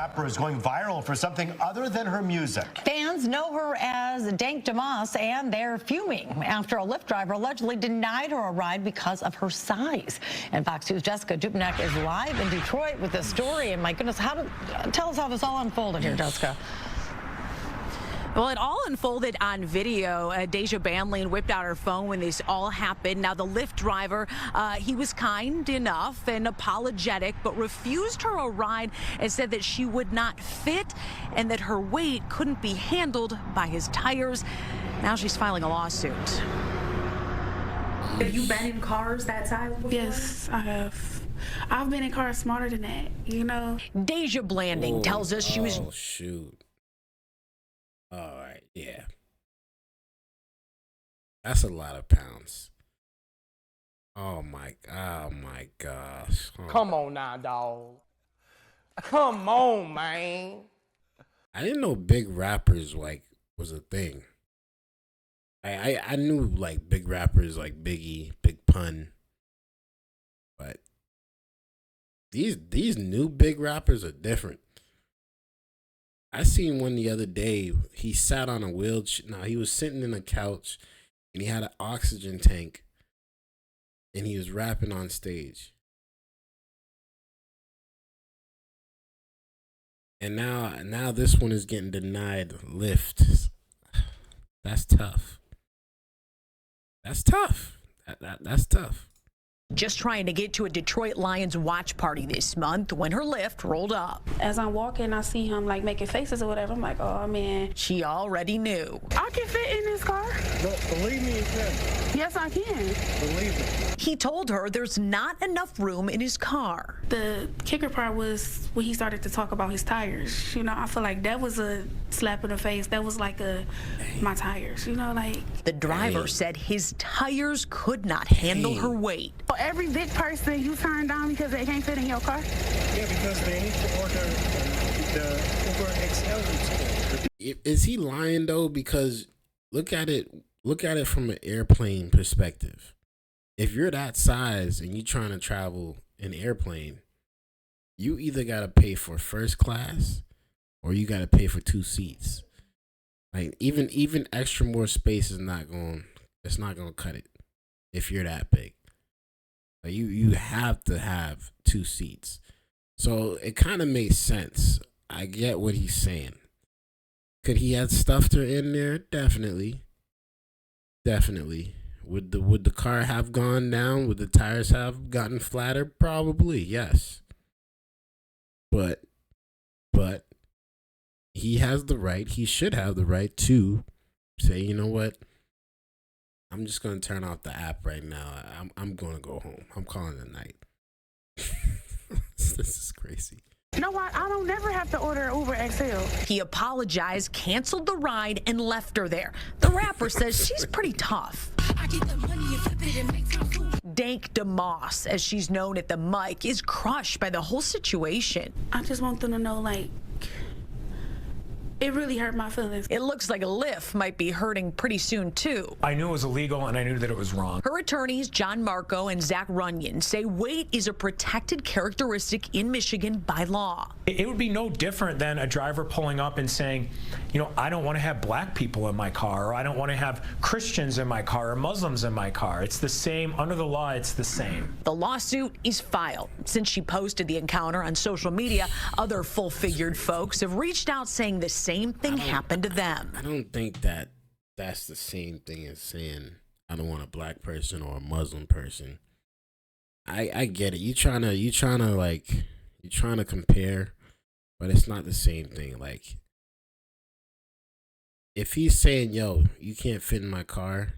Rapper is going viral for something other than her music. Fans know her as Dgotsauce, and they're fuming after a Lyft driver allegedly denied her a ride because of her size. And Fox News' Jessica Dupnick is live in Detroit with this story. And my goodness, tell us how this all unfolded here, Jessica. Well, it all unfolded on video. Deja Banlane whipped out her phone when this all happened. Now, the Lyft driver, he was kind enough and apologetic, but refused her a ride and said that she would not fit and that her weight couldn't be handled by his tires. Now she's filing a lawsuit. Have you been in cars that size before? Yes, I have. I've been in cars smarter than that, you know. Deja Blanding tells us she was... Oh, shoot. All right, yeah. That's a lot of pounds. Oh my gosh. Oh. Come on now, dog. Come on, man. I didn't know big rappers was a thing. I knew big rappers like Biggie, Big Pun. But these new big rappers are different. I seen one the other day. He sat on a wheelchair. No, he was sitting in a couch, and he had an oxygen tank, and he was rapping on stage. And now this one is getting denied Lyft. That's tough. That's tough. That's tough. Just trying to get to a Detroit Lions watch party this month when her Lyft rolled up. As I'm walking, I see him making faces or whatever. I'm like, oh man. She already knew. I can fit in this car. No, believe me, you can. Yes, I can. Believe me. He told her there's not enough room in his car. The kicker part was when he started to talk about his tires. You know, I feel like that was a slap in the face. That was my tires, you know, The driver said his tires could not handle her weight. Every big person you turn down because they can't fit in your car? Yeah, because they need to order the Uber XL. Is he lying though? Because look at it from an airplane perspective. If you're that size and you're trying to travel in an airplane, you either gotta pay for first class or you gotta pay for 2 seats. Even extra more space is not gonna cut it if you're that big. You have to have 2 seats. So it kind of makes sense. I get what he's saying. Could he have stuffed her in there? Definitely. Would the car have gone down? Would the tires have gotten flatter? Probably, yes. But he has the right, he should have the right to say, you know what? I'm just going to turn off the app right now. I'm going to go home. I'm calling it a night. This is crazy. You know what? I don't never have to order Uber XL. He apologized, canceled the ride, and left her there. The rapper says she's pretty tough. Dgotsauce, as she's known at the mic, is crushed by the whole situation. I just want them to know, it really hurt my feelings. It looks like a Lyft might be hurting pretty soon, too. I knew it was illegal, and I knew that it was wrong. Her attorneys, John Marco and Zach Runyon, say weight is a protected characteristic in Michigan by law. It would be no different than a driver pulling up and saying, I don't want to have black people in my car, or I don't want to have Christians in my car, or Muslims in my car. It's the same. Under the law, it's the same. The lawsuit is filed. Since she posted the encounter on social media, other full-figured folks have reached out saying the same thing happened to them. I don't think that's the same thing as saying I don't want a black person or a Muslim person. I get it. You trying to compare, but it's not the same thing. If he's saying, yo, you can't fit in my car,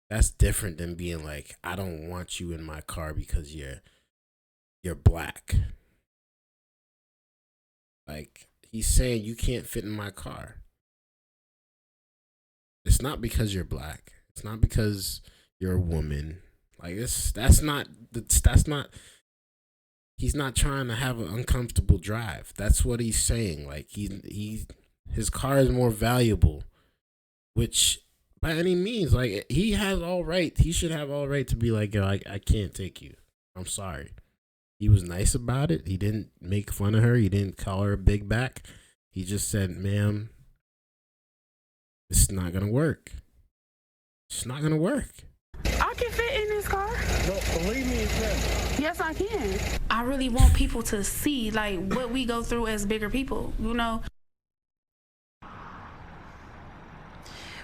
that's different than being like, I don't want you in my car because you're black. He's saying you can't fit in my car. It's not because you're black. It's not because you're a woman. That's not. He's not trying to have an uncomfortable drive. That's what he's saying. His car is more valuable, which by any means, he has all right. He should have all right to be like, yo, I can't take you. I'm sorry. He was nice about it. He didn't make fun of her. He didn't call her a big back. He just said, ma'am, it's not going to work. It's not going to work. I can fit in this car. No, believe me, it's not. Yes, I can. I really want people to see like what we go through as bigger people, you know.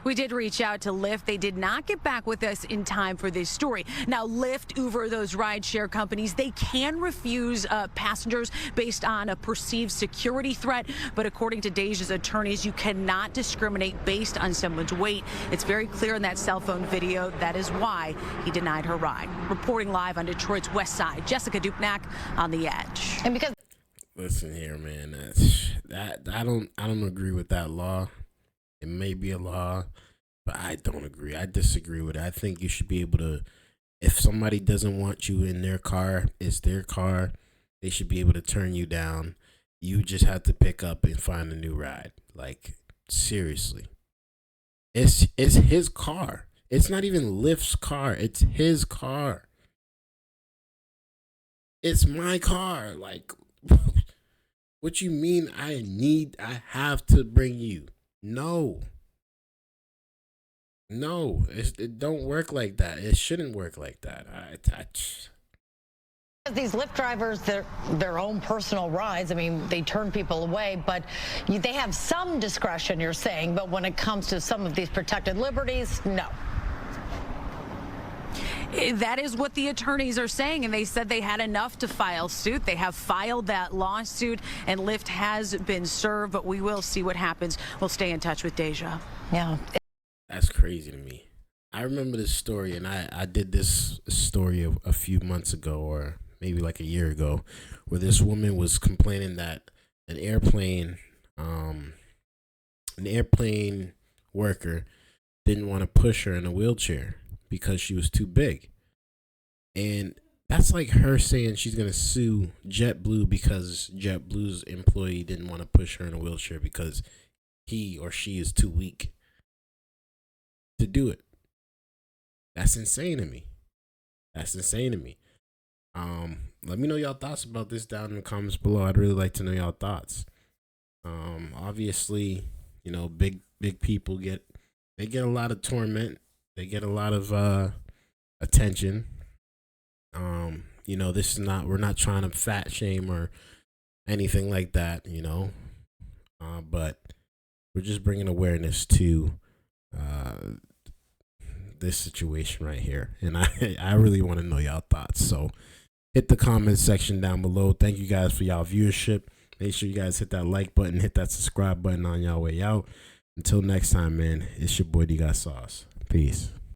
We did reach out to Lyft. They did not get back with us in time for this story. Now, Lyft, Uber, those rideshare companies, they can refuse passengers based on a perceived security threat. But according to Deja's attorneys, you cannot discriminate based on someone's weight. It's very clear in that cell phone video. That is why he denied her ride. Reporting live on Detroit's West Side, Jessica Dupnack on The Edge. And because Listen here, man. I don't agree with that law. It may be a law, but I don't agree. I disagree with it. I think you should be able to, if somebody doesn't want you in their car, it's their car. They should be able to turn you down. You just have to pick up and find a new ride. Like, seriously. It's his car. It's not even Lyft's car. It's his car. It's my car. Like, what you mean I have to bring you? No, it don't work like that. It shouldn't work like that. these Lyft drivers, their own personal rides, I mean, they turn people away, but they have some discretion, you're saying, but when it comes to some of these protected liberties, no. That is what the attorneys are saying, and they said they had enough to file suit. They have filed that lawsuit, and Lyft has been served, but we will see what happens. We'll stay in touch with Deja. Yeah. That's crazy to me. I remember this story, and I did this story a few months ago, or maybe like a year ago, where this woman was complaining that an airplane worker didn't want to push her in a wheelchair because she was too big. And that's like her saying she's going to sue JetBlue because JetBlue's employee didn't want to push her in a wheelchair because he or she is too weak to do it. That's insane to me. Let me know y'all thoughts about this down in the comments below. I'd really like to know y'all thoughts. Obviously, you know, big people get a lot of torment. They get a lot of attention. You know, we're not trying to fat shame or anything like that, you know. But we're just bringing awareness to this situation right here. And I really want to know y'all thoughts. So hit the comment section down below. Thank you guys for y'all viewership. Make sure you guys hit that like button, hit that subscribe button on y'all way out. Until next time, man, it's your boy Dgotsauce. Peace.